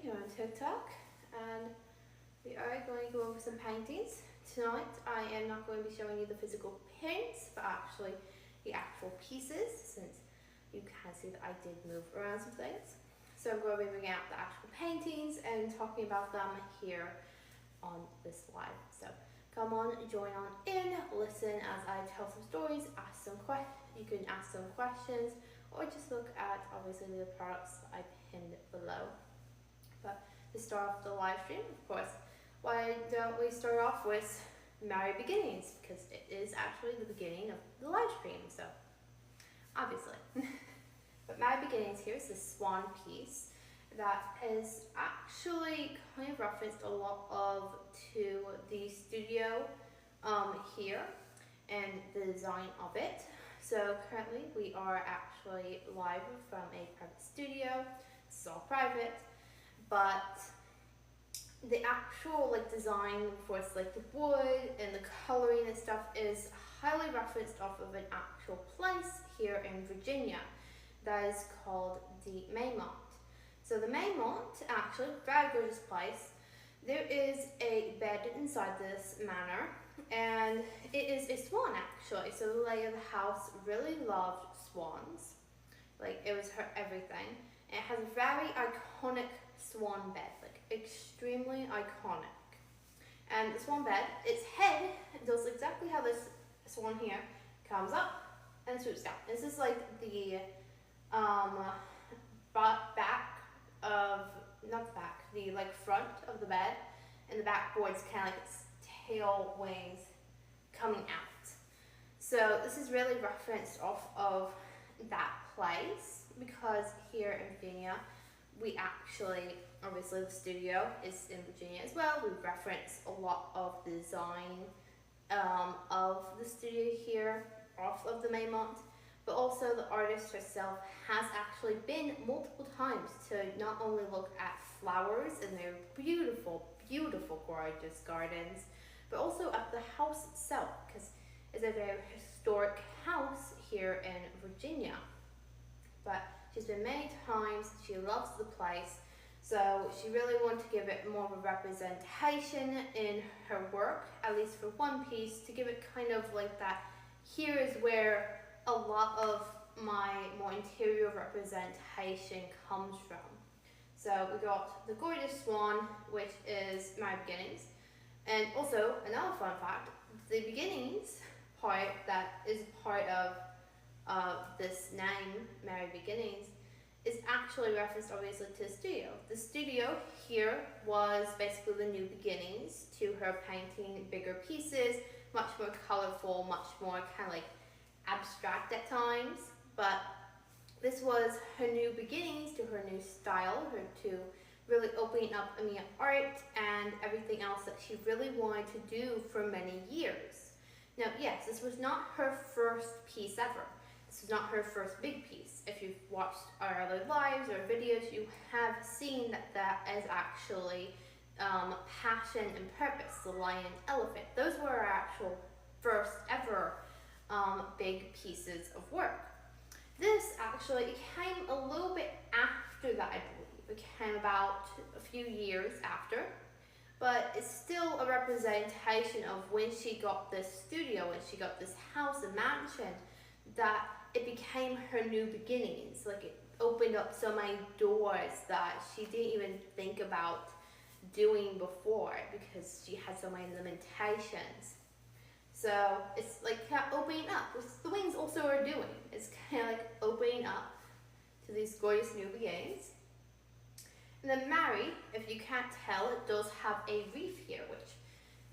here on TikTok, and we are going to go over some paintings. Tonight I am not going to be showing you the physical prints, but actually the actual pieces, since you can see that I did move around some things. So I'm going to be bringing out the actual paintings and talking about them here on this live. So come on, join on in, listen as I tell some stories, ask some questions. You can ask some questions, or just look at obviously the products I pinned below. But to start off the live stream, of course, why don't we start off with Merry Beginnings? Because it is actually the beginning of the live stream, so obviously. But Merry Beginnings, here's this swan piece that is actually kind of referenced a lot of to the studio here and the design of it. So currently we are actually live from a private studio. It's all private, but the actual design for it's the wood and the coloring and stuff is highly referenced off of an actual place here in Virginia that is called the Maymont. So the Maymont, actually, very gorgeous place. There is a bed inside this manor, and it is a swan actually. So the lady of the house really loved swans. It was her everything. And it has a very iconic swan bed, extremely iconic. And the swan bed, its head does exactly how this swan here comes up and swoops down. This is the back of, not the back, the front of the bed, and the backboard's kind of its tail wings coming out. So this is really referenced off of that place, because here in Virginia, we actually, obviously the studio is in Virginia as well. We reference a lot of the design of the studio here off of the Maymont, but also the artist herself has actually been multiple times to not only look at flowers and their beautiful, beautiful, gorgeous gardens, but also at the house itself, because it's a very historic house here in Virginia. But she's been many times, she loves the place, so she really wanted to give it more of a representation in her work, at least for one piece, to give it kind of that, here is where a lot of my more interior representation comes from. So we got the gorgeous swan, which is Merry Beginnings, and also another fun fact, the beginnings part that is part of this name, Merry Beginnings, is actually referenced obviously to the studio. The studio here was basically the new beginnings to her painting bigger pieces, much more colorful, much more kind of abstract at times, but this was her new beginnings to her new style, her to really opening up Amena art and everything else that she really wanted to do for many years. Now, yes, this was not her first piece ever. This was not her first big piece. If you've watched our other lives or videos, you have seen that that is actually Passion and Purpose, the lion elephant. Those were our actual first ever big pieces of work. This actually came a little bit after that, I believe. It came about a few years after, but it's still a representation of when she got this studio, when she got this house and mansion, that it became her new beginnings. It opened up so many doors that she didn't even think about doing before, because she had so many limitations. So it's kind of opening up, which the wings also are doing. It's kind of opening up to these gorgeous new beginnings. And then Mary, if you can't tell, it does have a reef here, which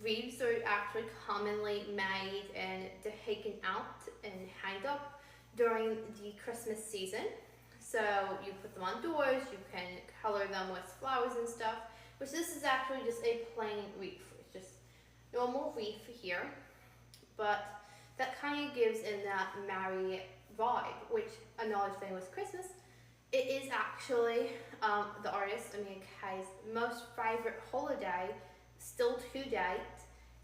reefs are actually commonly made and taken out and hanged up during the Christmas season. So you put them on doors, you can color them with flowers and stuff, which this is actually just a plain reef. It's just normal reef here. But that kind of gives in that Mary vibe, which another thing with Christmas, it is actually the artist, Amena Kai's most favorite holiday still to date,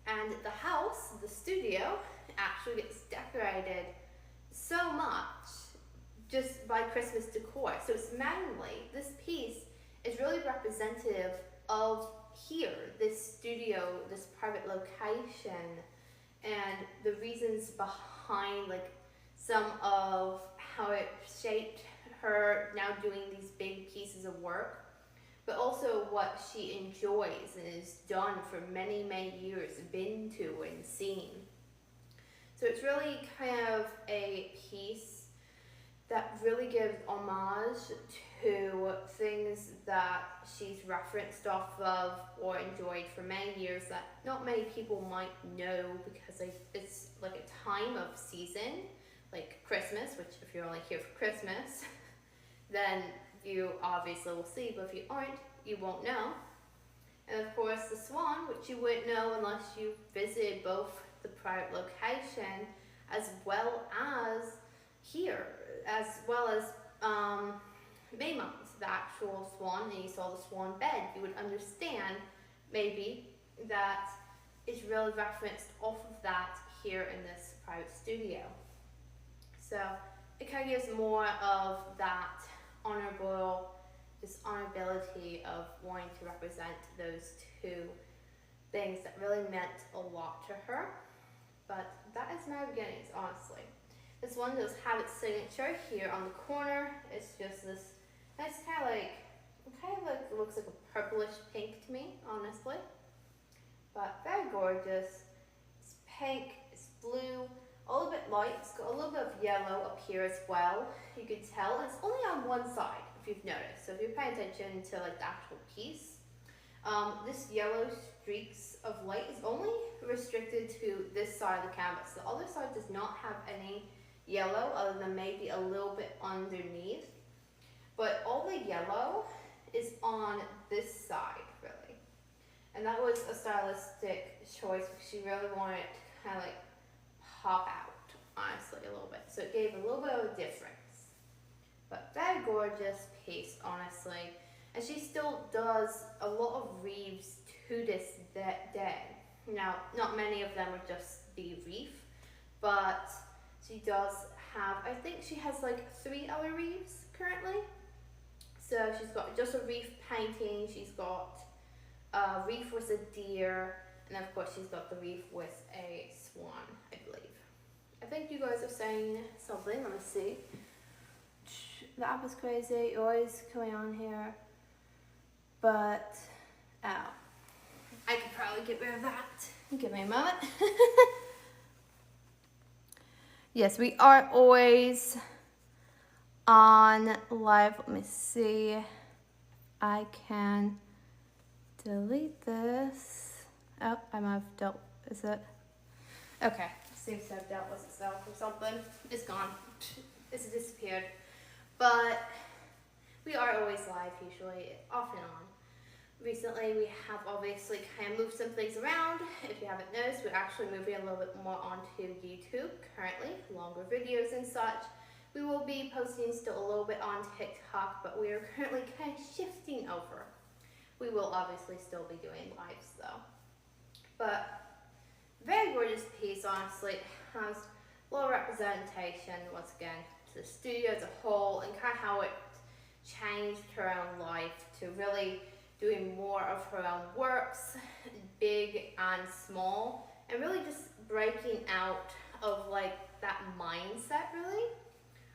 and the house, the studio, actually gets decorated so much just by Christmas decor. So it's mainly, this piece is really representative of here, this studio, this private location, and the reasons behind like some of how it shaped her now doing these big pieces of work, but also what she enjoys and has done for many, many years, been to and seen. So it's really kind of a piece that really gives homage to things that she's referenced off of or enjoyed for many years that not many people might know, because it's like a time of season, like Christmas, which if you're only here for Christmas, then you obviously will see, but if you aren't, you won't know. And of course the swan, which you wouldn't know unless you visited both the private location as well as here, as well as Maymont, the actual swan, and you saw the swan bed, you would understand maybe that it's really referenced off of that here in this private studio. So it kind of gives more of that honorability of wanting to represent those two things that really meant a lot to her. But that is my beginnings, honestly. This one does have its signature here on the corner. It's just this nice kind of like looks like a purplish pink to me, honestly. But very gorgeous. It's pink, it's blue, a little bit light. It's got a little bit of yellow up here as well. You can tell, and it's only on one side, if you've noticed. So if you're paying attention to like the actual piece, this yellow streaks of light is only restricted to this side of the canvas. The other side does not have any yellow, other than maybe a little bit underneath. But all the yellow is on this side, really. And that was a stylistic choice because she really wanted it to kind of like pop out, honestly, a little bit. So it gave a little bit of a difference. But very gorgeous piece, honestly. And she still does a lot of wreaths to this day. Now, not many of them are just the wreath, but she does have, I think she has like 3 other wreaths currently. So she's got just a wreath painting, she's got a wreath with a deer, and then of course she's got the wreath with a swan, I believe. I think you guys are saying something, let me see. The app is crazy, always coming on here. But, I could probably get rid of that. Give me a moment. Yes, we are always on live. Let me see. I can delete this. Oh, I might have dealt. Is it? Okay. Seems to have dealt with itself or something. It's gone. It's disappeared. But we are always live usually, off and on. Recently we have obviously kind of moved some things around. If you haven't noticed, we're actually moving a little bit more onto YouTube currently, longer videos and such. We will be posting still a little bit on TikTok, but we are currently kind of shifting over. We will obviously still be doing lives though. But very gorgeous piece, honestly. It has a little representation, once again, to the studio as a whole and kind of how it changed her own life to really doing more of her own works, big and small, and really just breaking out of like that mindset really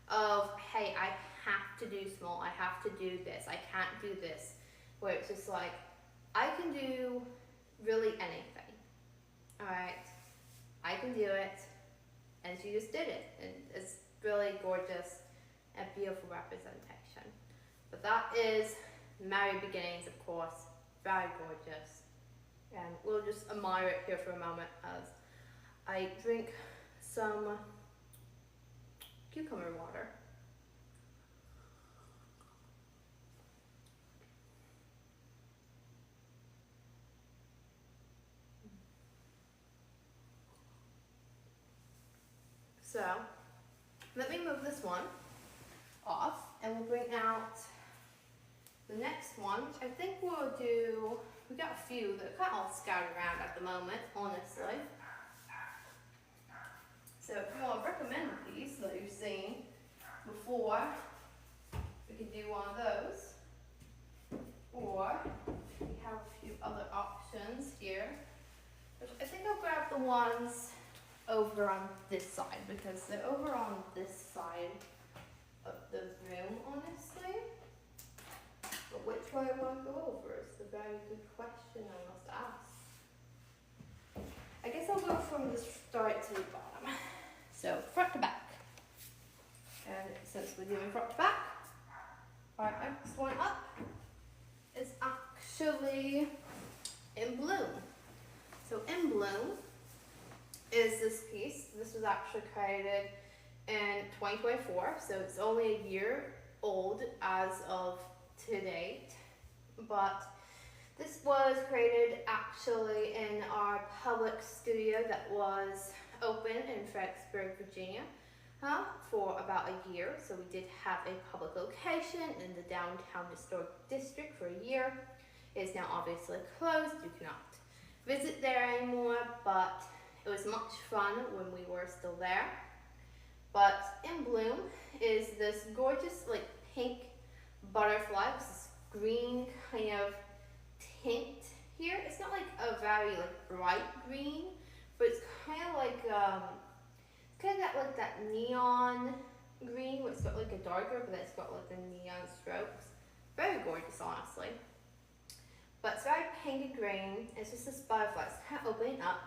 of, hey, I have to do small, I have to do this, I can't do this, where it's just like, I can do really anything, all right, I can do it, and she just did it, and it's really gorgeous and beautiful representation. But that is Married Beginnings, of course, very gorgeous, and we'll just admire it here for a moment as I drink some cucumber water. So let me move this one off and we'll bring out the next one, which I think we'll do. We got a few that are kind of all scattered around at the moment, honestly. So if you want to recommend these that you've seen before, we could do one of those. the ones over on this side because they're over on this side of the room, honestly. But which way I want to go over is a very good question I must ask. I guess I'll go from the start to the bottom. So front to back. And since we're doing front to back, our next one up is actually In Bloom. So In Bloom is this piece. This was actually created in 2024, so it's only a year old as of to date. But this was created actually in our public studio that was open in Fredericksburg, Virginia, for about a year. So we did have a public location in the downtown historic district for a year. It is now obviously closed. You cannot visit there anymore, but it was much fun when we were still there. But In Bloom is this gorgeous like pink butterfly with this green kind of tint here. It's not like a very like bright green, but it's kind of like that neon green where it's got like a darker, but it's got like the neon strokes. Very gorgeous, honestly. But it's very pink and green. It's just this butterfly. It's kind of opening up.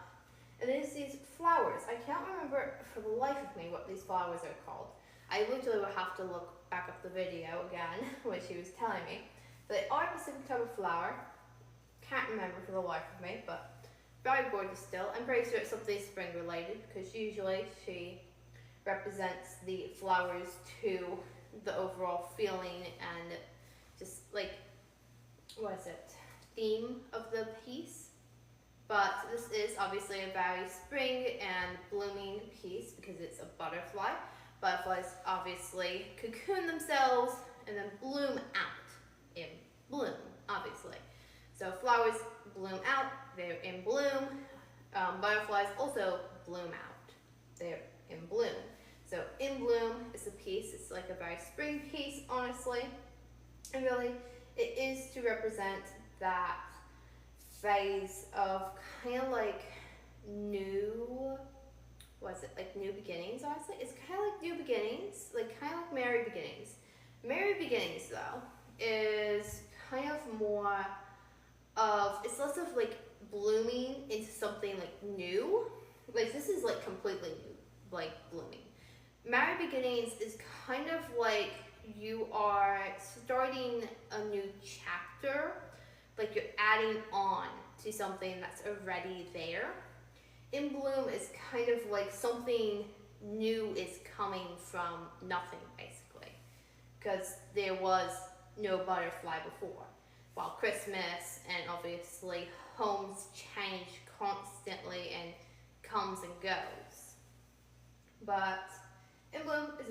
And there's these flowers. I can't remember for the life of me what these flowers are called. I literally would have to look back up the video again, which she was telling me. But they are a specific type of flower. Can't remember for the life of me, but very gorgeous still. I'm pretty sure it's something spring related because usually she represents the flowers to the overall feeling and just like, what is it, theme of the piece. But this is obviously a very spring and blooming piece because it's a butterfly. Butterflies obviously cocoon themselves and then bloom out in bloom, obviously. So flowers bloom out, they're in bloom. Butterflies also bloom out, they're in bloom. So In Bloom is a piece, it's like a very spring piece, honestly. And really, it is to represent that phase of kind of like new beginnings, honestly. It's kind of like new beginnings, like kind of like merry beginnings. Merry beginnings, though, is kind of more of, it's less of like blooming into something like new. Like this is like completely new, like blooming. Merry beginnings is kind of like you are starting a new chapter, like you're adding on to something that's already there. In Bloom is kind of like something new is coming from nothing, basically, because there was no butterfly before. While Christmas and obviously homes change constantly and comes and goes. But In Bloom is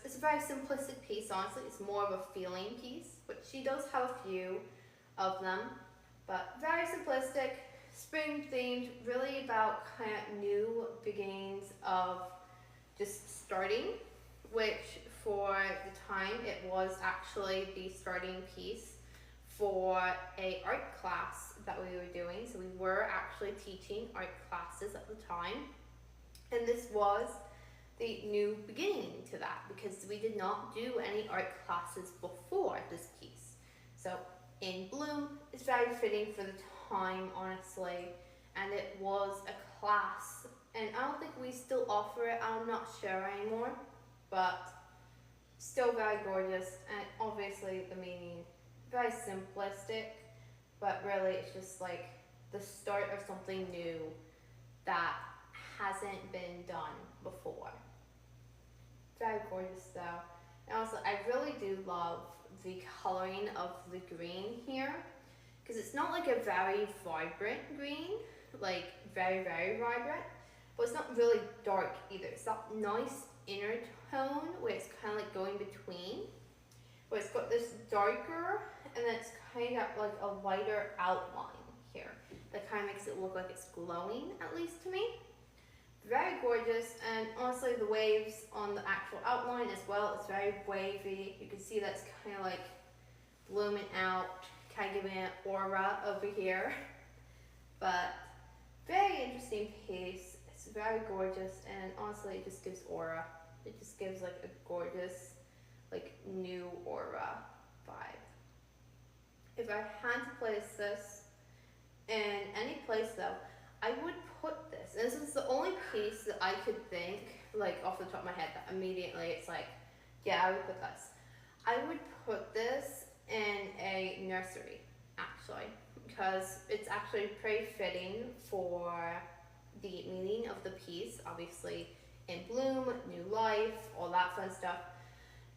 it's a very simplistic piece, honestly. It's more of a feeling piece, but she does have a few of them, but very simplistic, spring themed, really about kind of new beginnings of just starting, which for the time it was actually the starting piece for a art class that we were doing. So we were actually teaching art classes at the time, and this was the new beginning to that because we did not do any art classes before this piece. So In Bloom is very fitting for the time, honestly, and it was a class, and I don't think we still offer it, I'm not sure anymore, but still very gorgeous, and obviously the meaning, very simplistic, but really it's just like the start of something new that hasn't been done before. Very gorgeous though. And also I really do love the coloring of the green here because it's not like a very vibrant green, like very, very vibrant, but it's not really dark either. It's that nice inner tone where it's kind of like going between, where it's got this darker and then it's kind of got like a lighter outline here that kind of makes it look like it's glowing, at least to me. Very gorgeous, and honestly the waves on the actual outline as well, it's very wavy. You can see that's kind of like blooming out, kind of giving an aura over here. But very interesting piece. It's very gorgeous, and honestly, it just gives aura. It just gives like a gorgeous, like new aura vibe. If I had to place this in any place though, I would put this. And this is the only piece that I could think, like off the top of my head, that immediately it's like, yeah, I would put this. I would put this in a nursery, actually, because it's actually pretty fitting for the meaning of the piece. Obviously, in bloom, new life, all that fun stuff.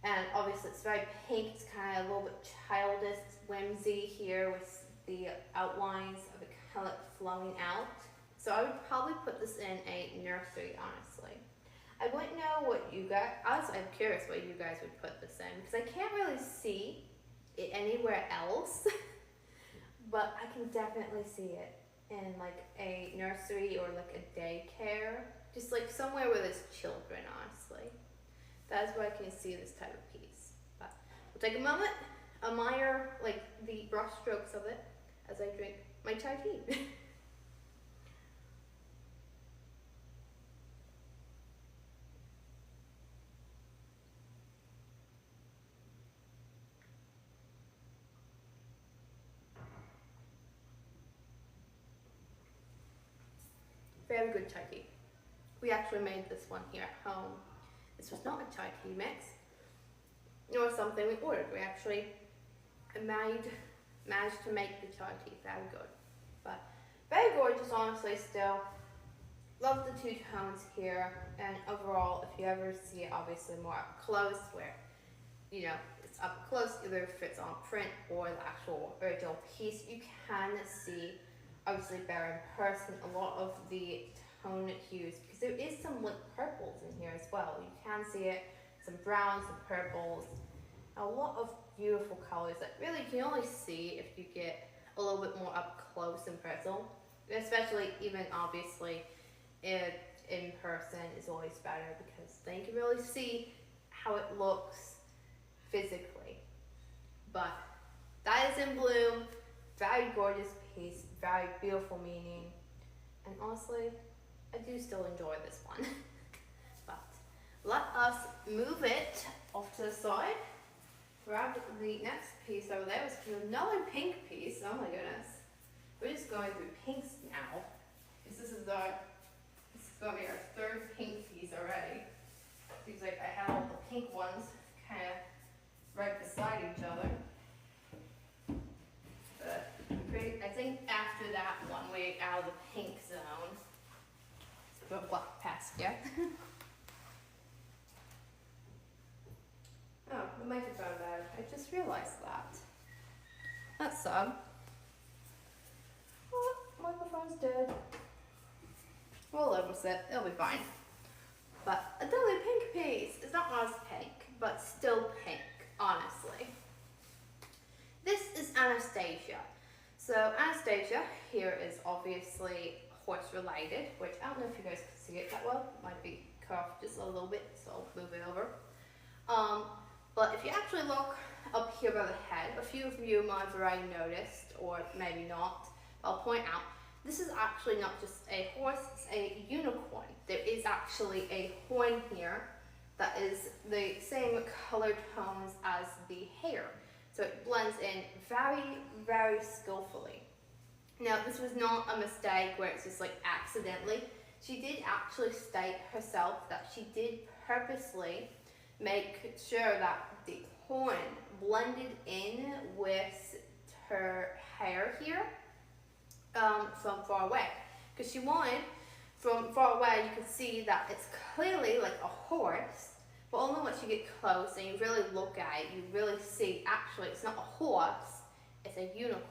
And obviously it's very pink, it's kind of a little bit childish, whimsy here with the outlines of it kind of like flowing out. So I would probably put this in a nursery, honestly. I wouldn't know what you guys, honestly I'm curious what you guys would put this in, because I can't really see it anywhere else, but I can definitely see it in like a nursery or like a daycare, just like somewhere where there's children, honestly. That's where I can see this type of piece. But we'll take a moment, admire like the brush strokes of it as I drink my chai tea. Very good chai tea. We actually made this one here at home. This was not a chai tea mix, nor something we ordered. We actually managed to make the chai tea. Very good. But very gorgeous, honestly, still. Love the two tones here. And overall, if you ever see it obviously more up close, where, you know, it's up close, either if it's on print or the actual original piece, you can see, obviously better in person, a lot of the tone hues, because there is some like purples in here as well. You can see it, some browns, some purples, a lot of beautiful colors that really you can only see if you get a little bit more up close and personal, especially even obviously in person is always better, because then you can really see how it looks physically. But that is in bloom, very gorgeous piece, very beautiful meaning, and honestly I do still enjoy this one. But let us move it off to the side. Grab the next piece over there. It's another pink piece. Oh my goodness. We're just going through pinks now. This is going to be our third pink piece already. Seems like I have all the pink ones kind of right beside each other. But I think after that one, we're out of the pink zone. But what, past yet? Oh, the microphone died. I just realized that. That's sad. Oh, microphone's dead. We'll live with it. It'll be fine. But a totally pink piece. It's not as pink, but still pink, honestly. This is Anastasia. So Anastasia here is obviously horse related, which I don't know if you guys can see it that well. It might be cut off just a little bit, so I'll move it over. But if you actually look up here by the head, a few of you might have already noticed, or maybe not. I'll point out, this is actually not just a horse, it's a unicorn. There is actually a horn here that is the same color tones as the hair. So it blends in very, very skillfully. Now, this was not a mistake where it's just like accidentally. She did actually state herself that she did purposely make sure that the horn blended in with her hair here from far away. Because she wanted, from far away, you could see that it's clearly like a horse, but only once you get close and you really look at it, you really see actually it's not a horse, it's a unicorn.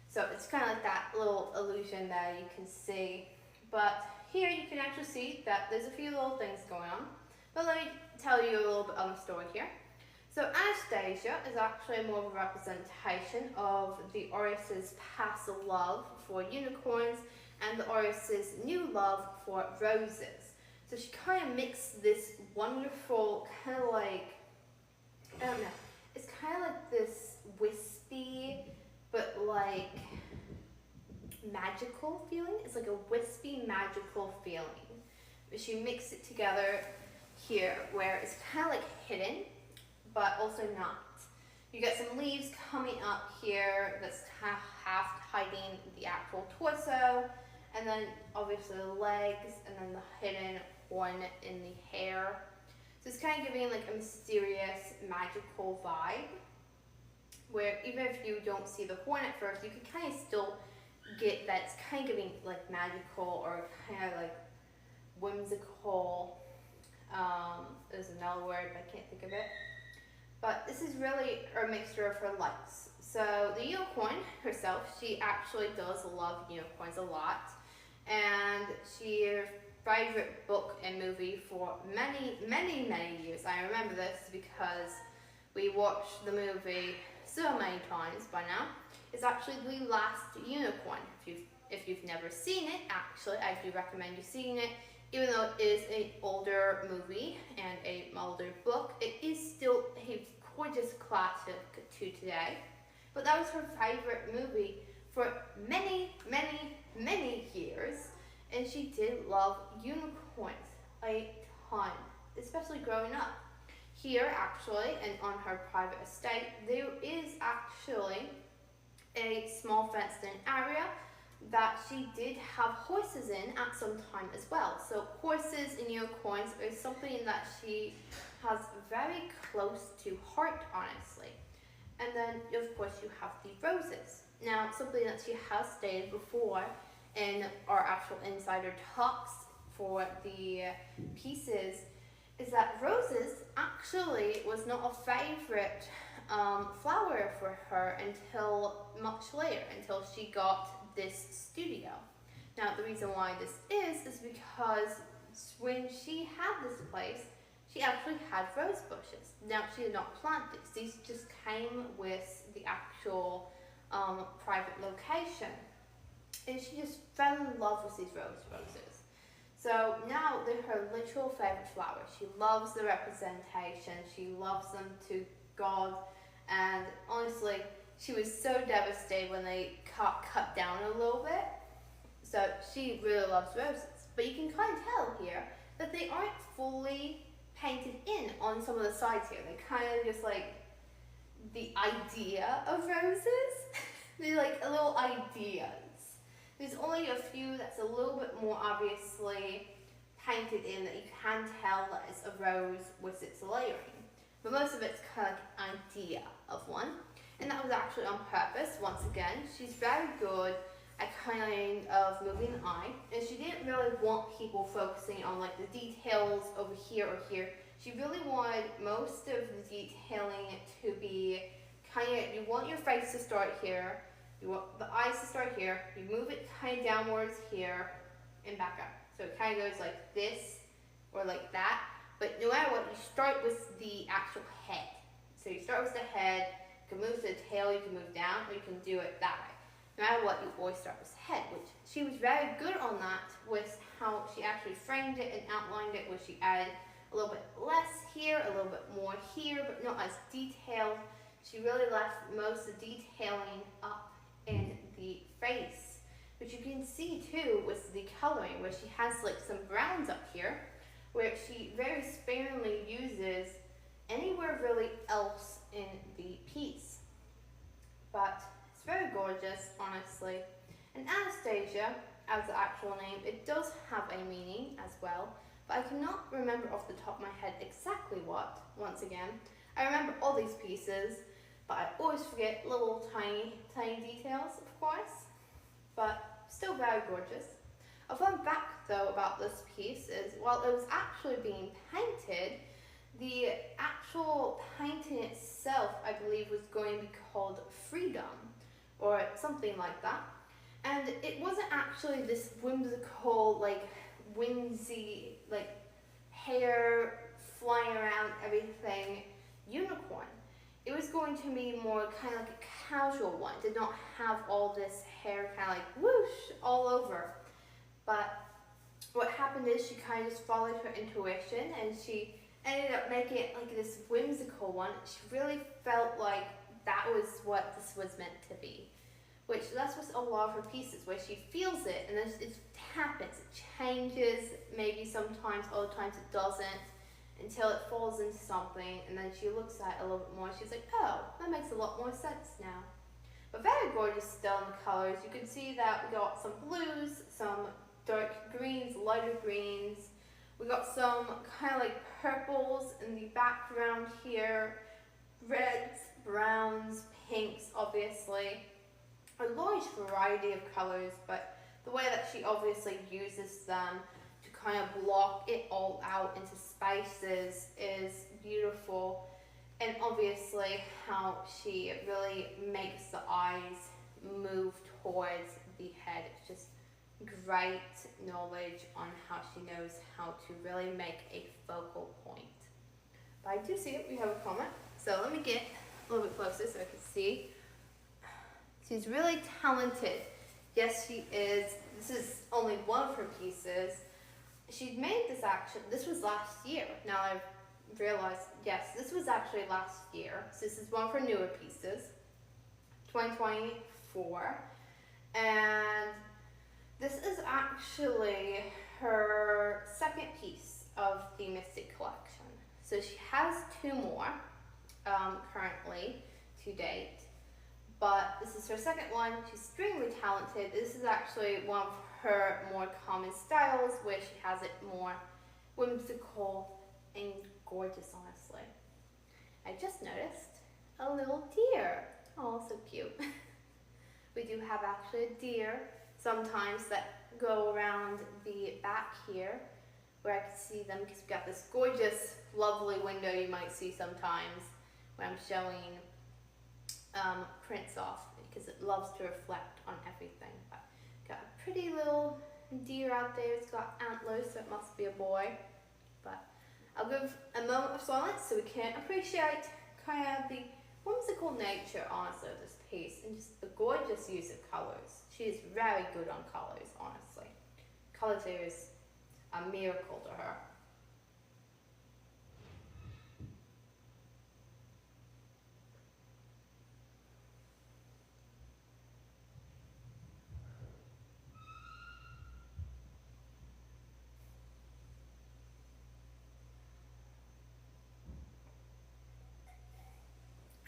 So it's kind of like that little illusion that you can see. But here you can actually see that there's a few little things going on. But let me tell you a little bit on the story here. So Anastasia is actually more of a representation of the Orious's past love for unicorns and the Orious's new love for roses. So she kind of mixed this wonderful kind of like, I don't know, it's kind of like this wispy but like magical feeling. It's like a wispy, magical feeling. But she mixed it together here where it's kind of like hidden, but also not. You get some leaves coming up here that's half hiding the actual torso, and then obviously the legs, and then the hidden one in the hair. So it's kind of giving like a mysterious, magical vibe, where even if you don't see the horn at first, you can kind of still get that it's kind of giving like magical or kind of like whimsical. There's another word, but I can't think of it. But this is really a mixture of her likes. So the unicorn herself, she actually does love unicorns a lot. And her favorite book and movie for many, many, many years. I remember this because we watched the movie so many times by now. It's actually The Last Unicorn. If you've never seen it, actually, I do recommend you seeing it. Even though it is an older movie and an older book, it is still a gorgeous classic to today. But that was her favorite movie for many, many, many years. And she did love unicorns a ton, especially growing up. Here, actually, and on her private estate, there is actually a small fenced-in area that she did have horses in at some time as well. So horses and unicorns is something that she has very close to heart, honestly. And then, of course, you have the roses. Now, something that she has stated before in our actual insider talks for the pieces is that roses actually was not a favorite flower for her until much later, until she got this studio. Now, the reason why this is because when she had this place, she actually had rose bushes. Now, she did not plant these just came with the actual private location. And she just fell in love with these roses. So now they're her literal favorite flowers. She loves the representation. She loves them to God. And honestly, she was so devastated when they cut down a little bit. So she really loves roses. But you can kind of tell here that they aren't fully painted in on some of the sides here. They kind of just like the idea of roses. They're like a little ideas. There's only a few that's a little bit more obviously painted in that you can tell that it's a rose with its layering. But most of it's kind of like an idea of one. And that was actually on purpose, once again. She's very good at kind of moving the eye. And she didn't really want people focusing on like the details over here or here. She really wanted most of the detailing to be kind of, you want your face to start here. You want the eyes to start here, you move it kind of downwards here, and back up. So it kind of goes like this, or like that. But no matter what, you start with the actual head. So you start with the head, you can move to the tail, you can move down, or you can do it that way. No matter what, you always start with the head, which she was very good on that with how she actually framed it and outlined it, where she added a little bit less here, a little bit more here, but not as detailed. She really left most of the detailing up in the face, which you can see too with the coloring, where she has like some browns up here, where she very sparingly uses anywhere really else in the piece. But it's very gorgeous, honestly. And Anastasia, as the actual name, it does have a meaning as well, but I cannot remember off the top of my head exactly what, once again. I remember all these pieces, but I always forget little tiny details, of course, but still very gorgeous. A fun fact, though, about this piece is, while it was actually being painted, the actual painting itself, I believe, was going to be called Freedom, or something like that. And it wasn't actually this whimsical, like, whimsy, like, hair flying around everything unicorn. It was going to be more kind of like a casual one. It did not have all this hair kind of like whoosh all over. But what happened is she kind of just followed her intuition, and she ended up making it like this whimsical one. She really felt like that was what this was meant to be. which that's with a lot of her pieces, where she feels it and then it happens, it changes, maybe sometimes, other times it doesn't, until it falls into something, and then she looks at it a little bit more, she's like, oh, that makes a lot more sense now. But very gorgeous still in the colors. You can see that we got some blues, some dark greens, lighter greens. We got some kind of like purples in the background here, reds, browns, pinks, obviously. A large variety of colors, but the way that she obviously uses them to kind of block it all out into spaces is beautiful. And obviously how she really makes the eyes move towards the head. It's just great knowledge on how she knows how to really make a focal point. But I do see it, we have a comment. So let me get a little bit closer so I can see. She's really talented. Yes, she is. This is only one of her pieces. She made this this was last year. Now I've realized, yes, this was actually last year. So this is one of her newer pieces, 2024. And this is actually her second piece of the Mystic collection. So she has two more currently to date. But this is her second one. She's extremely talented. This is actually one of her more common styles, where she has it more whimsical and gorgeous, honestly. I just noticed a little deer. Oh, so cute. We do have actually a deer sometimes that go around the back here, where I can see them, because we've got this gorgeous, lovely window you might see sometimes when I'm showing prints off, because it loves to reflect on everything. But got a pretty little deer out there. It's got antlers, so it must be a boy. But I'll give a moment of silence so we can appreciate kind of the whimsical nature, honestly, of this piece, and just the gorgeous use of colors. She is very good on colors, honestly. Color theory is a miracle to her.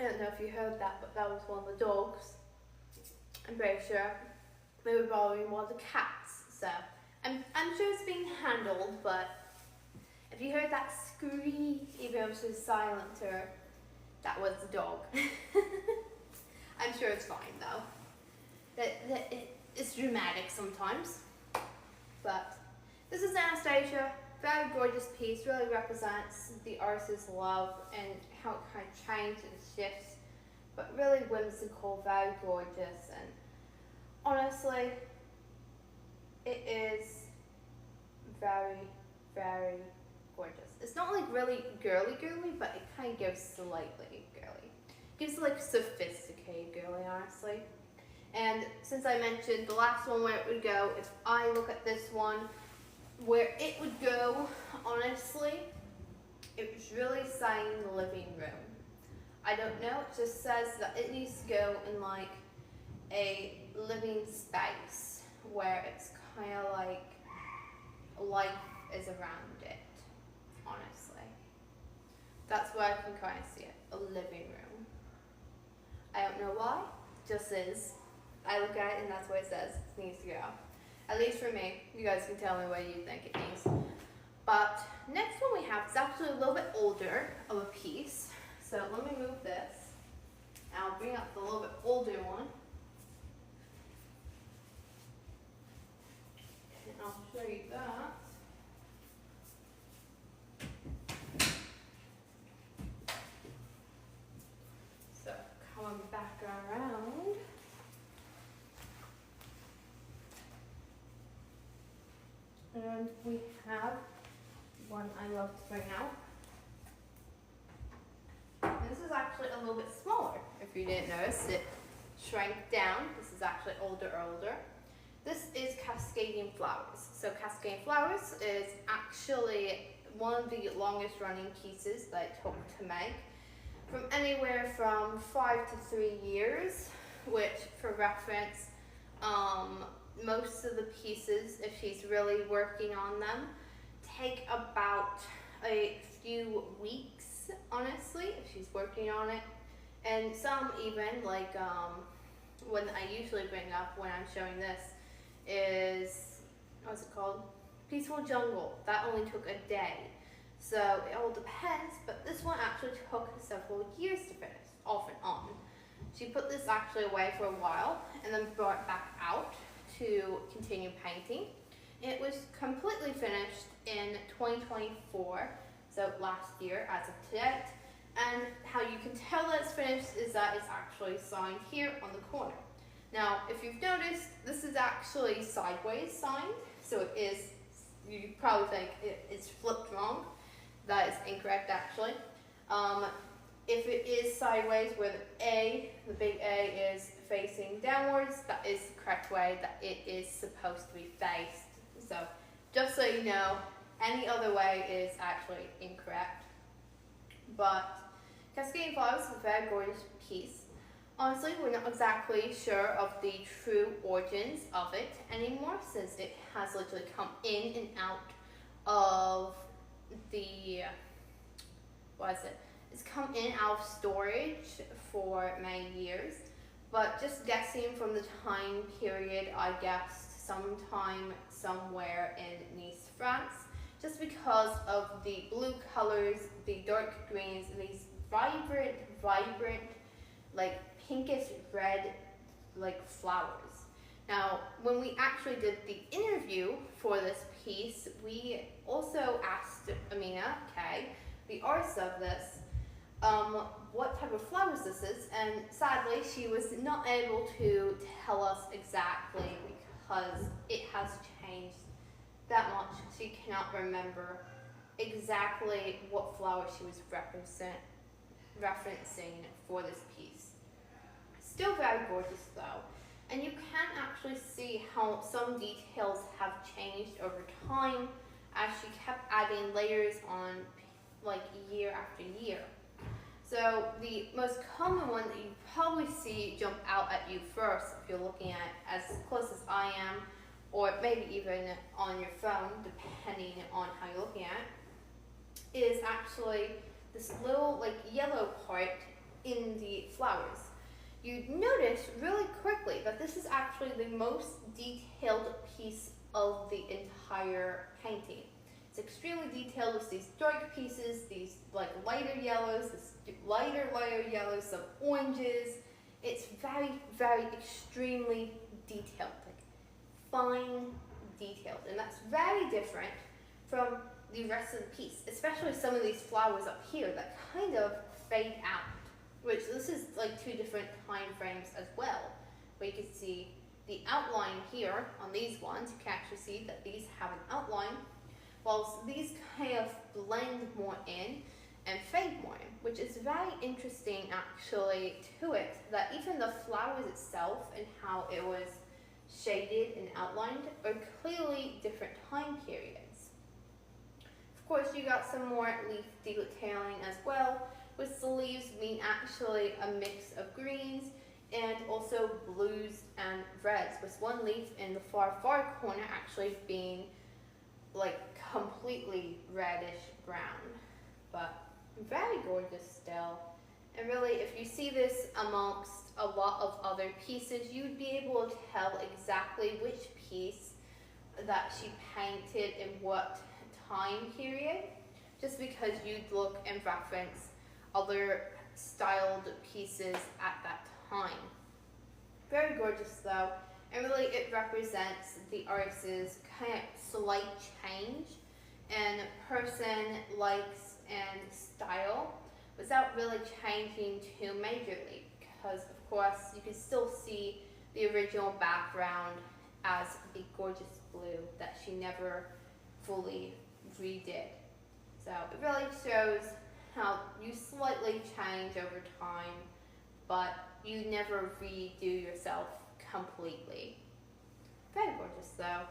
I don't know if you heard that, but that was one of the dogs. I'm very sure. They were probably one of the cats, so I'm sure it's being handled, but if you heard that scream, even though it was silenter, that was the dog. I'm sure it's fine though. It's dramatic sometimes. But this is Anastasia. Very gorgeous piece, really represents the artist's love and how it kind of changes and shifts, but really whimsical, very gorgeous, and honestly, it is very, very gorgeous. It's not like really girly, but it kind of gives slightly girly. It gives like sophisticated girly, honestly. And since I mentioned the last one where it would go, if I look at this one, where it would go, honestly, it was really saying the living room. I don't know, it just says that it needs to go in like a living space where it's kind of like life is around it, honestly. That's where I can kind of see it, a living room. I don't know why, it just is. I look at it and that's what it says it needs to go. At least for me. You guys can tell me what you think it means. But next one we have is actually a little bit older of a piece. So let me move this. And I'll bring up the little bit older one. And I'll show you that. So coming back around. And we have one I love to bring out. And this is actually a little bit smaller, if you didn't notice. It shrank down. This is actually older. This is Cascading Flowers. So Cascading Flowers is actually one of the longest running pieces that it took to make. From anywhere from 5 to 3 years. which for reference, most of the pieces, if she's really working on them, take about a few weeks, honestly, if she's working on it. And some even, like one I usually bring up when I'm showing this is, what's it called? Peaceful Jungle. That only took a day. So it all depends, but this one actually took several years to finish, off and on. She put this actually away for a while and then brought it back out to continue painting. It was completely finished in 2024, so last year as of today. And how you can tell that it's finished is that it's actually signed here on the corner. Now, if you've noticed, this is actually sideways signed, so it is, you probably think it's flipped wrong. That is incorrect, actually. If it is sideways, where the big A is facing downwards, that is the correct way that it is supposed to be faced. So, just so you know, any other way is actually incorrect. But Cascading Flowers is a very gorgeous piece. Honestly, we're not exactly sure of the true origins of it anymore, since it has literally come in and out of the, it's come in and out of storage for many years. But just guessing from the time period, I guessed sometime somewhere in Nice, France, just because of the blue colors, the dark greens, and these vibrant, like pinkish red, like flowers. Now, when we actually did the interview for this piece, we also asked Amena, the artist of this, what type of flowers this is, and sadly she was not able to tell us exactly because it has changed that much. She cannot remember exactly what flower she was referencing for this piece. Still very gorgeous though, and you can actually see how some details have changed over time as she kept adding layers on, like, year after year. So the most common one that you probably see jump out at you first, if you're looking at as close as I am, or maybe even on your phone, depending on how you're looking at it, is actually this little, like, yellow part in the flowers. You'd notice really quickly that this is actually the most detailed piece of the entire painting. It's extremely detailed with these dark pieces, these like lighter yellows, this lighter yellows, some oranges. It's very, very extremely detailed, like fine detailed, and that's very different from the rest of the piece, especially some of these flowers up here that kind of fade out, which this is like two different time frames as well, where you can see the outline here on these ones. You can actually see that these have an outline, whilst these kind of blend more in and fade more in, which is very interesting actually to it, that even the flowers itself and how it was shaded and outlined are clearly different time periods. Of course, you got some more leaf detailing as well, with the leaves being actually a mix of greens and also blues and reds, with one leaf in the far corner actually being like completely reddish brown, but very gorgeous still. And really, if you see this amongst a lot of other pieces, you'd be able to tell exactly which piece that she painted in what time period, just because you'd look and reference other styled pieces at that time. Very gorgeous though, and really it represents the artist's kind of slight change in person, likes, and style without really changing too majorly, because of course you can still see the original background as the gorgeous blue that she never fully redid. So it really shows how you slightly change over time, but you never redo yourself completely. Very gorgeous though.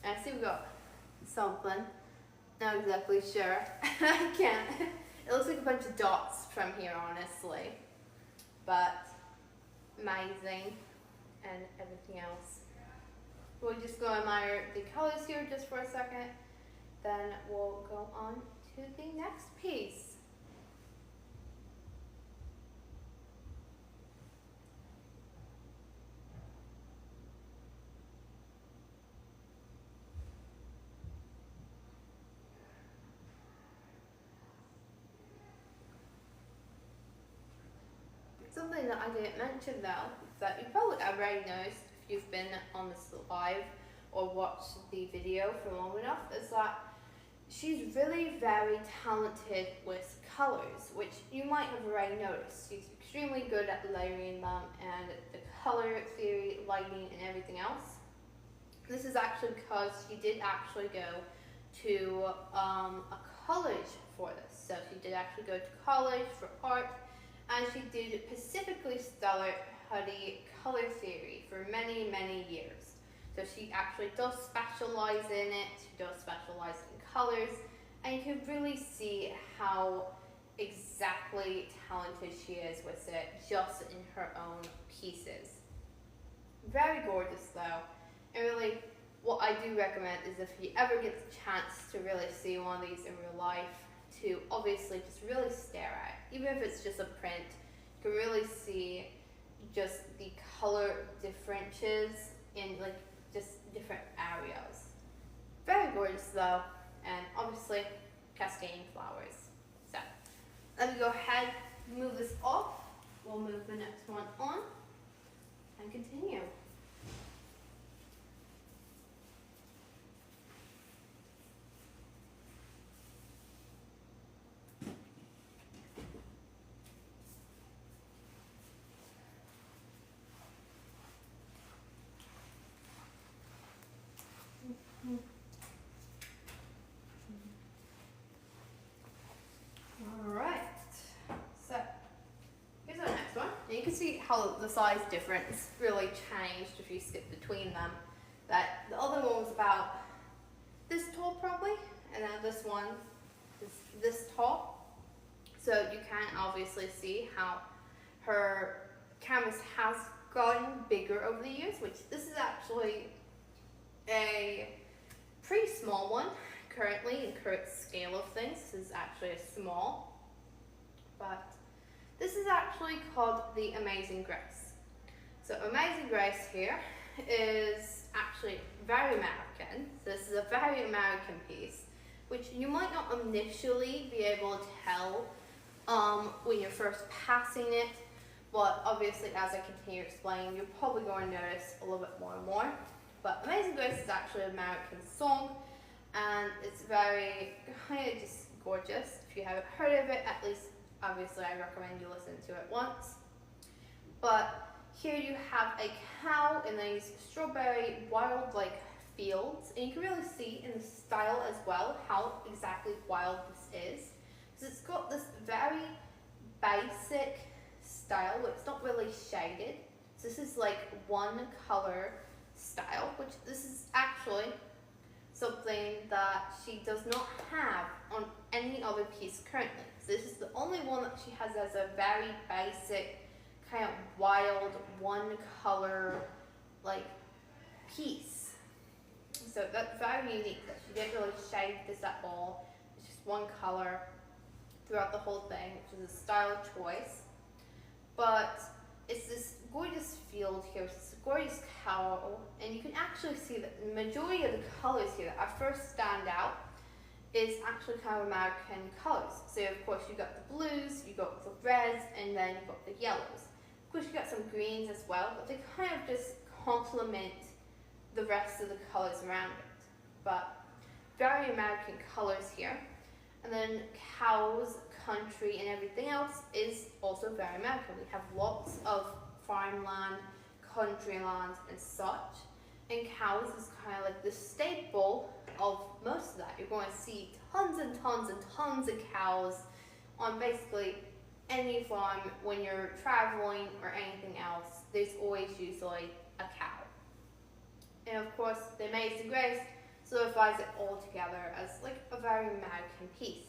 And I see we got something. Not exactly sure. I can't. It looks like a bunch of dots from here, honestly. But amazing and everything else. We're just going to admire the colors here just for a second, then we'll go on to the next piece. Something that I didn't mention though, that you probably already noticed if you've been on this live or watched the video for long enough, is that she's really very talented with colors, which you might have already noticed. She's extremely good at layering them and the color theory, lighting, and everything else. This is actually because she did actually go to a college for this. So she did actually go to college for art, and she did specifically study color theory for many, many years. So she actually does specialize in it, she does specialize in colors, and you can really see how exactly talented she is with it just in her own pieces. Very gorgeous though, and really what I do recommend is if you ever get the chance to really see one of these in real life, to obviously just really stare at it. Even if it's just a print, you can really see just the color differences in like just different areas. Very gorgeous though, and obviously cascading flowers. So let me go ahead, move this off. We'll move the next one on and continue. Alright, so here's our next one. And you can see how the size difference really changed if you skip between them. That the other one was about this tall probably, and then this one is this tall. So you can obviously see how her canvas has gotten bigger over the years, which this is actually a pretty small one currently in current scale of things. This is actually a small, but this is actually called the Amazing Grace. So Amazing Grace here is actually very American. So this is a very American piece, which you might not initially be able to tell when you're first passing it, but obviously as I continue explaining, you're probably going to notice a little bit more and more. But Amazing Grace is actually an American song, and it's very kind of just gorgeous. If you haven't heard of it, at least obviously I recommend you listen to it once. But here you have a cow in these strawberry wild like fields, and you can really see in the style as well how exactly wild this is. So it's got this very basic style, but it's not really shaded. So this is like one color style, which this is actually something that she does not have on any other piece currently. So this is the only one that she has as a very basic kind of wild one color like piece. So that's very unique that she didn't really shade this at all. It's just one color throughout the whole thing, which is a style choice. But it's this gorgeous field here, it's a gorgeous cow, and you can actually see that the majority of the colors here that at first stand out is actually kind of American colors. So of course you got the blues, you got the reds, and then you got the yellows. Of course you got some greens as well, but they kind of just complement the rest of the colors around it. But very American colors here. And then cows, country, and everything else is also very American. We have lots of farmland, country land, and such. And cows is kind of like the staple of most of that. You're going to see tons and tons and tons of cows on basically any farm when you're traveling or anything else. There's always usually a cow. And of course, the Amazing Grace solidifies it all together as like a very American piece.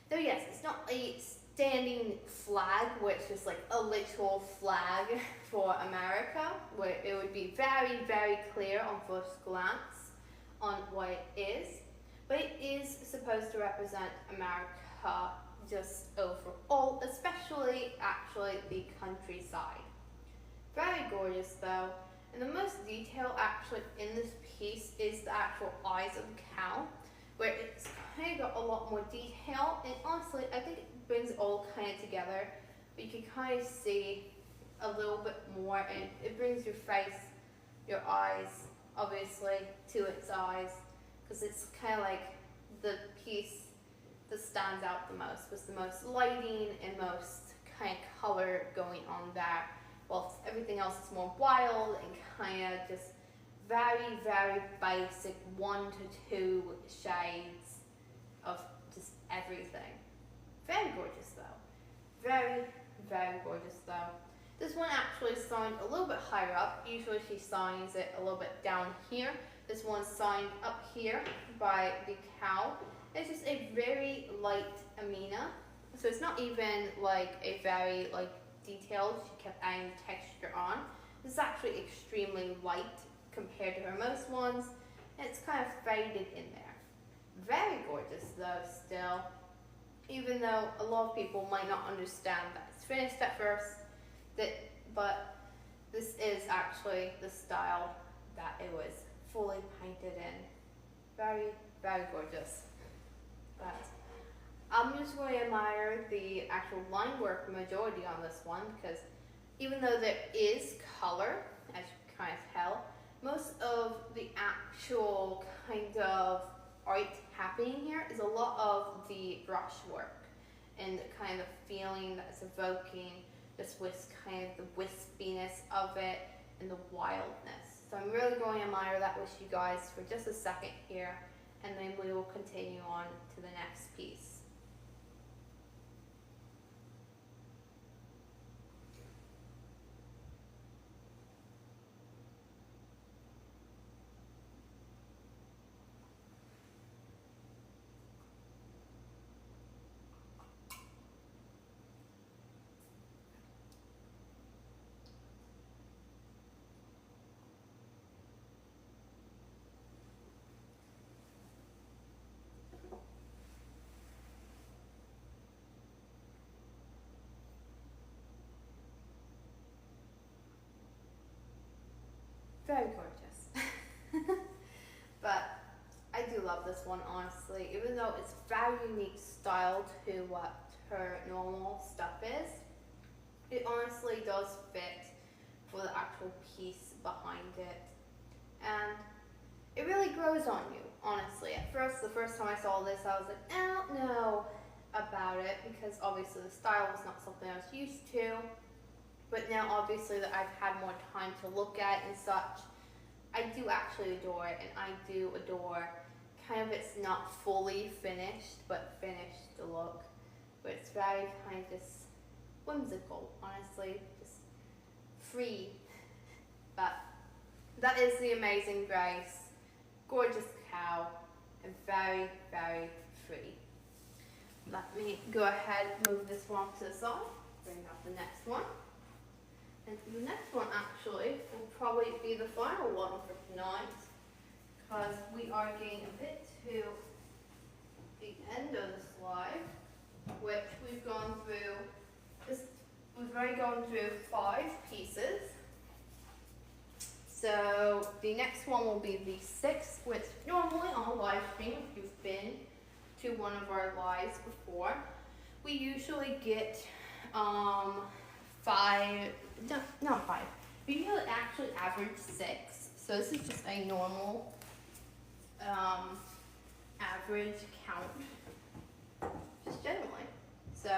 Though yes, it's not a standing flag, which is like a literal flag for America, where it would be very, very clear on first glance on what it is. But it is supposed to represent America just overall, especially actually the countryside. Very gorgeous though. And the most detail actually in this piece is the actual eyes of the cow, where it's kind of got a lot more detail, and honestly I think it brings it all kind of together. But you can kind of see a little bit more, and it brings your face, your eyes, obviously, to its eyes, because it's kind of like the piece that stands out the most, with the most lighting and most kind of color going on there, whilst everything else is more wild and kind of just very, very basic 1 to 2 shades of just everything. Very gorgeous though. Very, very gorgeous though. This one actually is signed a little bit higher up. Usually she signs it a little bit down here. This one's signed up here by the cow. It's just a very light Amena. So it's not even like a very like detailed. She kept adding texture on. This is actually extremely light compared to her most ones. And it's kind of faded in there. Very gorgeous though still. Even though a lot of people might not understand that it's finished at first. But this is actually the style that it was fully painted in. Very, very gorgeous. But I'm just going to admire the actual line work majority on this one, because even though there is color, as you can kind of tell, most of the actual kind of art happening here is a lot of the brush work and the kind of feeling that it's evoking, just with kind of the wispiness of it and the wildness. So I'm really going to admire that with you guys for just a second here, and then we will continue on to the next piece. Very gorgeous. But I do love this one, honestly. Even though it's very unique style to what her normal stuff is, it honestly does fit for the actual piece behind it. And it really grows on you, honestly. At first, the first time I saw this, I was like, I don't know about it, because obviously the style was not something I was used to. But now, obviously, that I've had more time to look at and such, I do actually adore it, and I do adore kind of it's not fully finished, but finished look. But it's very kind of just whimsical, honestly, just free. But that is the Amazing Grace, gorgeous cow, and very, very free. Let me go ahead and move this one to the side, bring up the next one. And the next one actually will probably be the final one for tonight, because we are getting a bit to the end of the slide, which we've gone through. We've already gone through 5 pieces. So the next one will be the 6th, which normally on a live stream, if you've been to one of our lives before, we usually get 5. No, not 5. We usually actually average 6. So this is just a normal average count, just generally. So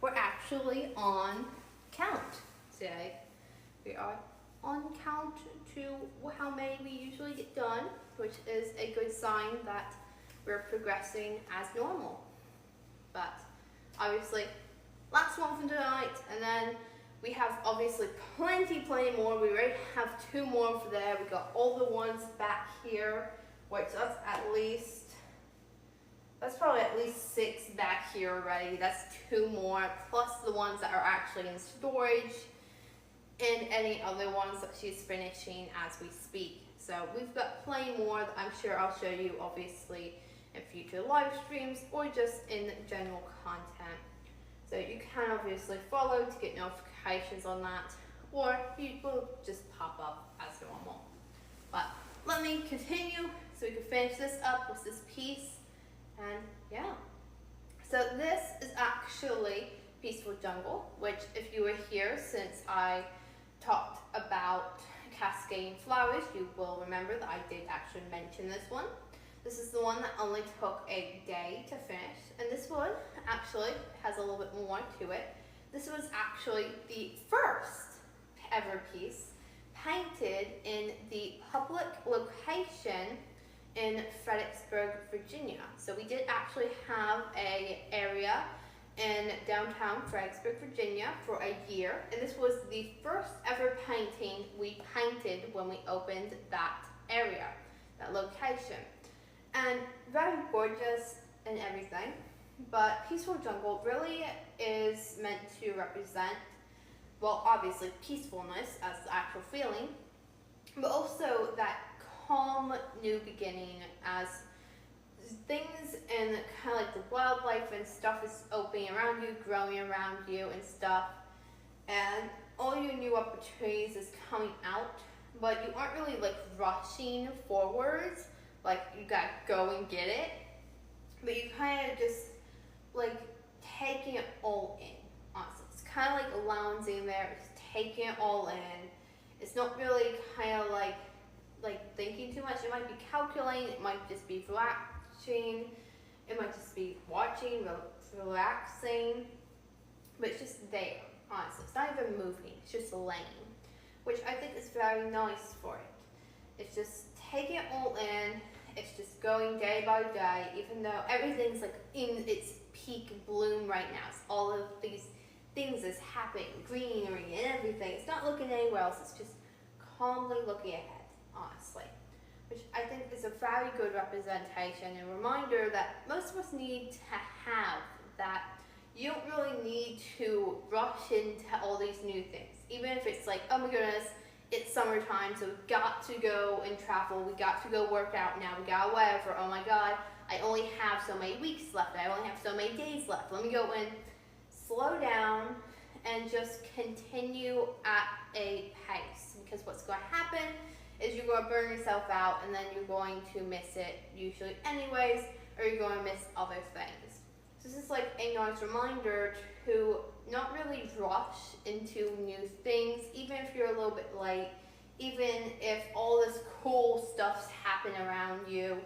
we're actually on count today. We are on count to how many we usually get done, which is a good sign that we're progressing as normal. But obviously, last one for tonight, and then we have obviously plenty more. We already have 2 more for there. We got all the ones back here, which that's at least That's probably at least 6 back here already. That's 2 more, plus the ones that are actually in storage, and any other ones that she's finishing as we speak. So we've got plenty more that I'm sure I'll show you obviously in future live streams or just in general content. So you can obviously follow to get notifications on that, or you will just pop up as normal. But let me continue so we can finish this up with this piece. And yeah, so this is actually Peaceful Jungle, which if you were here since I talked about cascading flowers, you will remember that I did actually mention this one. This is the one that only took a day to finish, and this one actually has a little bit more to it. This was actually the first ever piece painted in the public location in Fredericksburg, Virginia. So we did actually have an area in downtown Fredericksburg, Virginia for a year, and this was the first ever painting we painted when we opened that area, that location. And very gorgeous and everything, but Peaceful Jungle really is meant to represent, well, obviously peacefulness as the actual feeling, but also that calm new beginning as things and kind of like the wildlife and stuff is opening around you, growing around you and stuff, and all your new opportunities is coming out, but you aren't really like rushing forwards, like you gotta go and get it, but you kind of just like taking it all in, honestly. It's kind of like lounging there, just taking it all in. It's not really kind of like thinking too much. It might be calculating, it might just be relaxing, it might just be watching, relaxing, but it's just there, honestly. It's not even moving, it's just laying, which I think is very nice for it. It's just taking it all in, it's just going day by day, even though everything's like in its peak bloom right now. It's all of these things is happening, greenery and everything. It's not looking anywhere else, it's just calmly looking ahead, honestly. Which I think is a very good representation and reminder that most of us need to have, that you don't really need to rush into all these new things. Even if it's like, oh my goodness, it's summertime, so we've got to go and travel, we got to go work out now, we got whatever, oh my god, I only have so many weeks left, I only have so many days left, let me go and slow down and just continue at a pace, because what's going to happen is you're going to burn yourself out and then you're going to miss it usually anyways, or you're going to miss other things. So this is like a nice reminder to not really rush into new things, even if you're a little bit late, even if all this cool stuff's happening around you.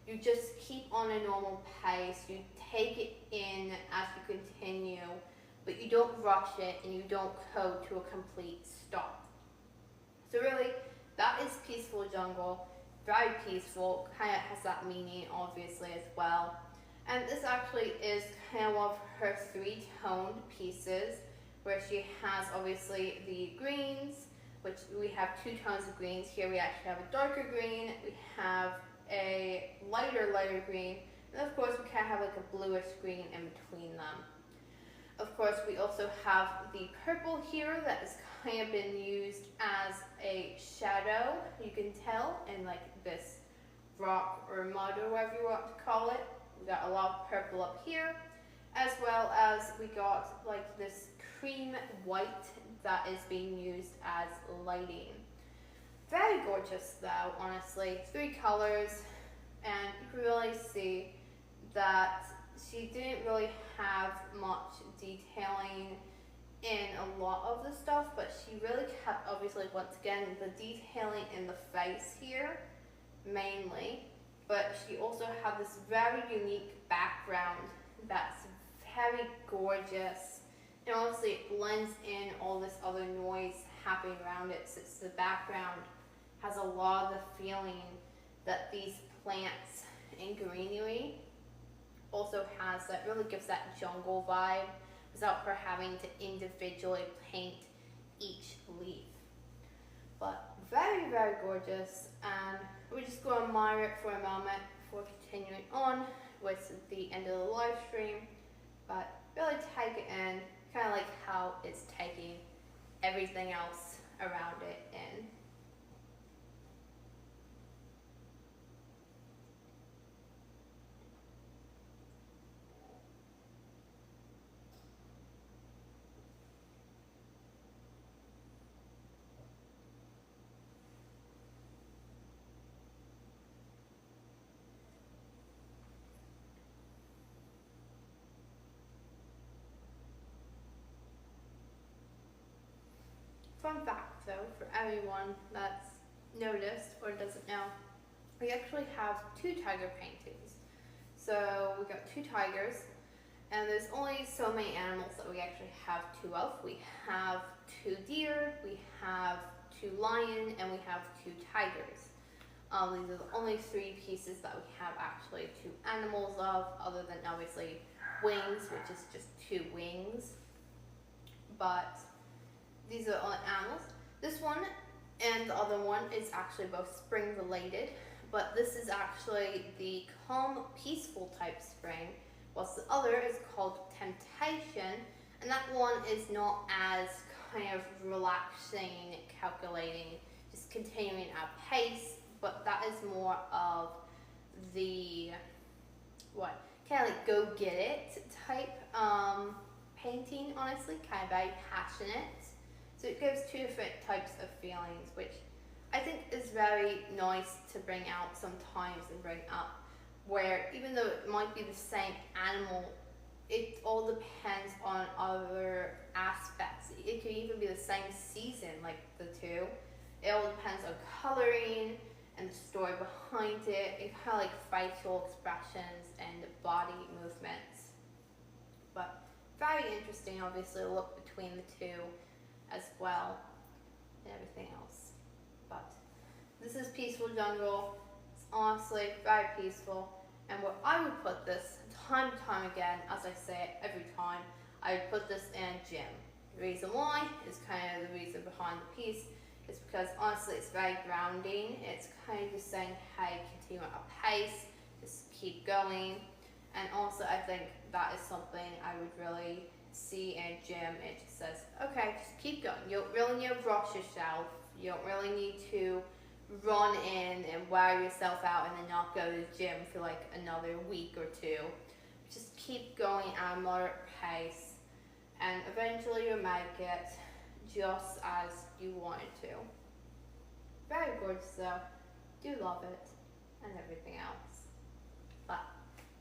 You just keep on a normal pace, you take it in as you continue, but you don't rush it and you don't go to a complete stop. So really, that is Peaceful Jungle. Very peaceful, kind of has that meaning obviously as well. And this actually is kind of one of her 3-toned pieces, where she has obviously the greens, which we have 2 tones of greens. Here we actually have a darker green, we have a lighter green, and of course we kind of have like a bluish green in between them. Of course we also have the purple here that has kind of been used as a shadow, you can tell, in like this rock or mud or whatever you want to call it. We got a lot of purple up here, as well as we got like this cream white that is being used as lighting. Very gorgeous though, honestly. 3 colors, and you can really see that she didn't really have much detailing in a lot of the stuff, but she really kept, obviously, once again, the detailing in the face here, mainly. But she also had this very unique background that's very gorgeous, and honestly it blends in all this other noise happening around it, since the background has a lot of the feeling that these plants and greenery also has, that really gives that jungle vibe without her having to individually paint each leaf. But very, very gorgeous, and we're just going to admire it for a moment before continuing on. with the end of the live stream, but really take it in, kind of like how it's taking everything else around it in. Fun fact though, for anyone that's noticed or doesn't know, we actually have 2 tiger paintings. So we got 2 tigers, and there's only so many animals that we actually have 2 of. We have 2 deer, we have 2 lion, and we have 2 tigers. These are the only 3 pieces that we have actually 2 animals of, other than obviously wings, which is just 2 wings. But these are the only animals. This one and the other one is actually both spring related, but this is actually the calm, peaceful type spring, whilst the other is called temptation, and that one is not as kind of relaxing, calculating, just continuing at pace, but that is more of the, kind of like go get it type painting, honestly, kind of very passionate. So it gives 2 different types of feelings, which I think is very nice to bring out sometimes and bring up, where even though it might be the same animal, it all depends on other aspects. It could even be the same season, like the 2. It all depends on coloring and the story behind it, and kind of like facial expressions and body movements. But very interesting, obviously, to look between the 2 as well, and everything else. But this is Peaceful Jungle. It's honestly very peaceful, and where I would put this time and time again, as I say it every time, I would put this in a gym. The reason why is kind of the reason behind the piece is because honestly it's very grounding. It's kind of just saying, hey, continue at a pace, just keep going. And also I think that is something I would really see in a gym. It just says, okay, just keep going. You don't really need to rush yourself. You don't really need to run in and wear yourself out and then not go to the gym for like another week or 2. Just keep going at a moderate pace, and eventually you'll make it just as you want it to. Very gorgeous though. Do love it and everything else. But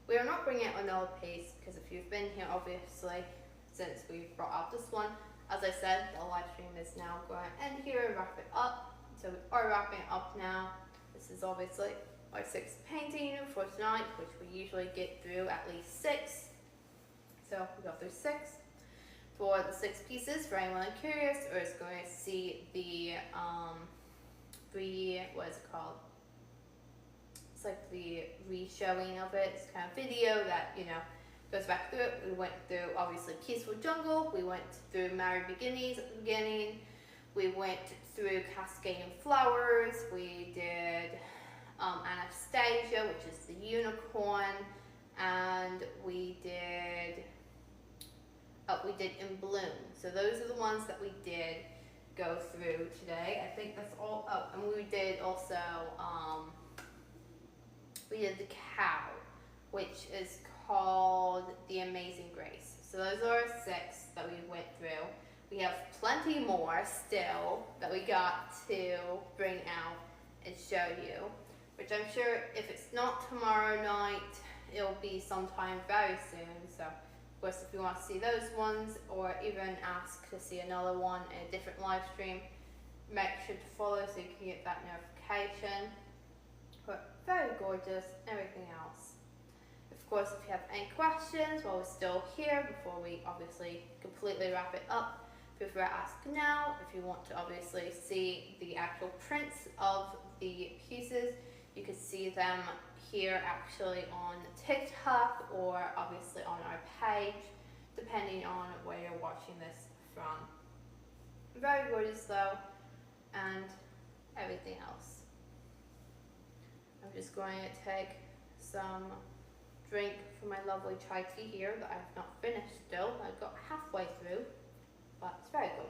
we are not bringing out another piece, because if you've been here obviously since we brought out this one, as I said, the live stream is now going to end here and wrap it up. So we are wrapping it up now. This is obviously our 6th painting for tonight, which we usually get through at least 6. So we got through 6. For the 6 pieces, for anyone curious or is going to see the what is it called? It's like the re-showing of it. It's kind of video that, you know, goes back through it. We went through obviously Peaceful Jungle. We went through Married Beginnings at the beginning. We went through Cascading Flowers. We did Anastasia, which is the unicorn, and we did In Bloom. So those are the ones that we did go through today. I think that's all. Oh, and we did also we did the cow, which is called The Amazing Grace. So those are our 6 that we went through. We have plenty more still that we got to bring out and show you, which I'm sure if it's not tomorrow night, it'll be sometime very soon. So of course, if you want to see those ones, or even ask to see another one in a different live stream, make sure to follow so you can get that notification. But very gorgeous, everything else. Of course, if you have any questions while we're still here, before we obviously completely wrap it up, feel free to ask now. If you want to obviously see the actual prints of the pieces, you can see them here actually on TikTok, or obviously on our page, depending on where you're watching this from. Very gorgeous though, and everything else. I'm just going to take some drink from my lovely chai tea here that I have not finished still. I got halfway through, but it's very good.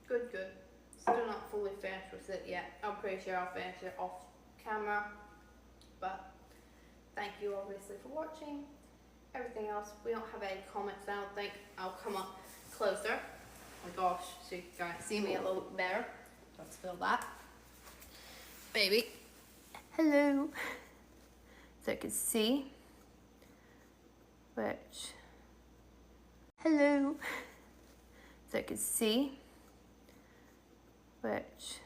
Good, good. Still not fully finished with it yet. I'm pretty sure I'll finish it off camera. But thank you obviously for watching. Everything else, we don't have any comments, I don't think. I'll come up closer. Oh my gosh, so you can see me a little bit better. Don't spill that. Baby. Hello. So you can see which. Hello. So you can see which.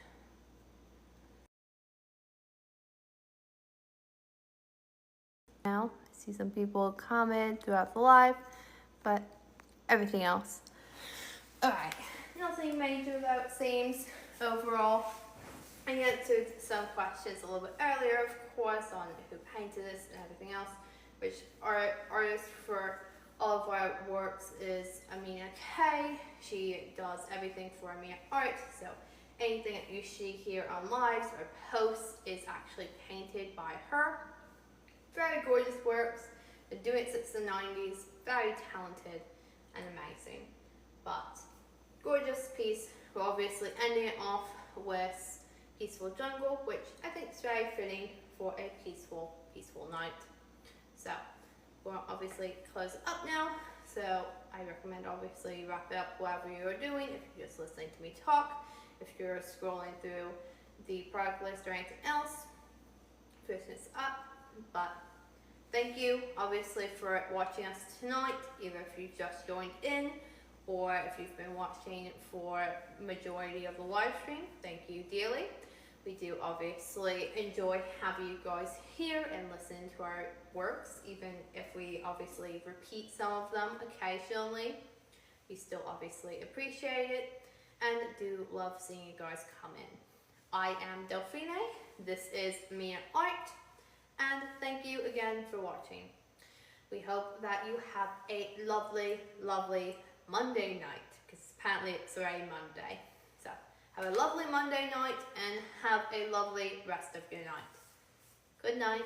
Now, I see some people comment throughout the live, but everything else. Alright, nothing major though it seems overall. I answered some questions a little bit earlier, of course, on who painted this and everything else, which our artist for all of our works is Amena K. She does everything for Amena Art, so anything that you see here on lives or posts is actually painted by her. Very gorgeous works. Been doing it since the 90s. Very talented and amazing. But gorgeous piece. We're obviously ending it off with Peaceful Jungle, which I think is very fitting for a peaceful night. So we'll obviously close it up now. So I recommend obviously you wrap it up whatever you're doing. If you're just listening to me talk, if you're scrolling through the product list or anything else, finishing this up. But thank you obviously for watching us tonight, either if you've just joined in or if you've been watching for majority of the live stream. Thank you dearly. We do obviously enjoy having you guys here and listen to our works, even if we obviously repeat some of them occasionally. We still obviously appreciate it and do love seeing you guys come in. I am Delphine. This is Amena Art. And thank you again for watching. We hope that you have a lovely, lovely Monday night, because apparently it's already Monday. So have a lovely Monday night and have a lovely rest of your night. Good night.